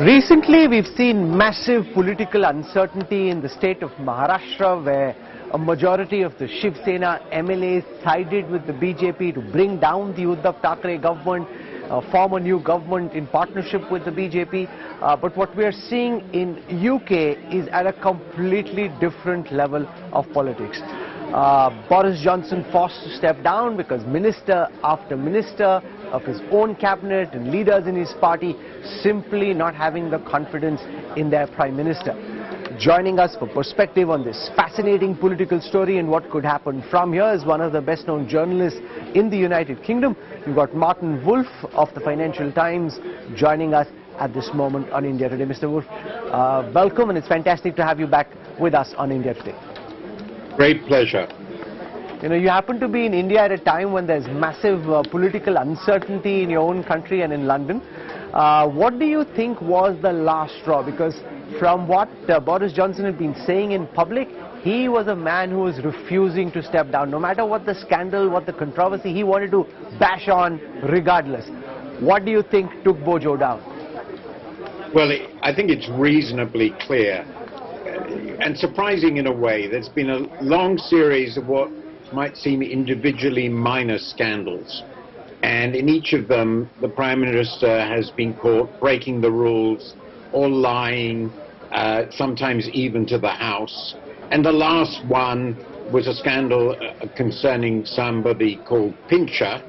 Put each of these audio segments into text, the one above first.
Recently, we've seen massive political uncertainty in the state of Maharashtra, where a majority of the Shiv Sena MLAs sided with the BJP to bring down the Uddhav Thackeray government, form a new government in partnership with the BJP. But what we are seeing in UK is at a completely different level of politics. Boris Johnson forced to step down because minister after minister of his own cabinet and leaders in his party simply not having the confidence in their Prime Minister. Joining us for perspective on this fascinating political story and what could happen from here is one of the best known journalists in the United Kingdom. We've got Martin Wolf of the Financial Times joining us at this moment on India Today. Mr. Wolf, welcome, and it's fantastic to have you back with us on India Today. Great pleasure. You know, you happen to be in India at a time when there's massive political uncertainty in your own country and in London. What do you think was the last straw? Because from what Boris Johnson had been saying in public, he was a man who was refusing to step down. No matter what the scandal, what the controversy, he wanted to bash on regardless. What do you think took Bojo down? Well, I think it's reasonably clear and surprising in a way. There's been a long series of what might seem individually minor scandals, and in each of them the Prime Minister has been caught breaking the rules or lying, sometimes even to the House. And the last one was a scandal concerning somebody called Pincher,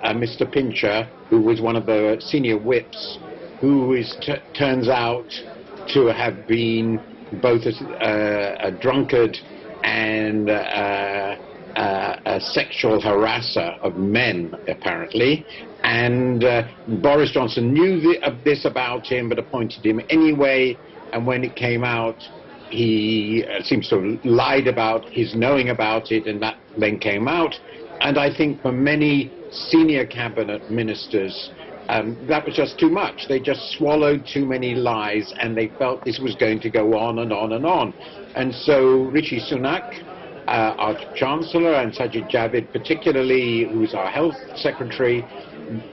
Mr. Pincher, who was one of the senior whips, who turns out to have been both a drunkard and a sexual harasser of men, apparently. And Boris Johnson knew of this about him, but appointed him anyway. And when it came out, he seems to have lied about his knowing about it, and that then came out. And I think for many senior cabinet ministers, that was just too much. They just swallowed too many lies, and they felt this was going to go on and on and on. And so Rishi Sunak, our Chancellor, and Sajid Javid particularly, who's our Health Secretary,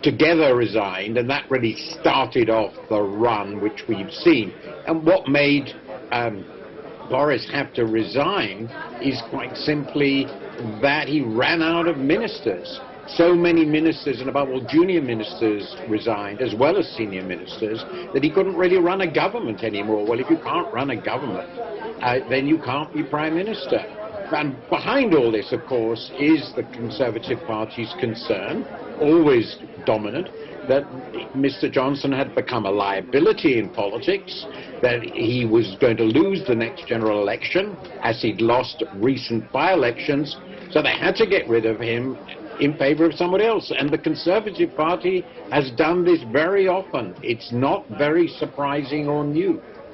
together resigned, and that really started off the run which we've seen. And what made Boris have to resign is quite simply that he ran out of ministers. So many ministers, and above all junior ministers, resigned, as well as senior ministers, that he couldn't really run a government anymore. Well, if you can't run a government, then you can't be Prime Minister. And behind all this, of course, is the Conservative Party's concern, always dominant, that Mr. Johnson had become a liability in politics, that he was going to lose the next general election, as he'd lost recent by-elections, so they had to get rid of him in favor of somebody else. And the Conservative Party has done this very often. It's not very surprising or new.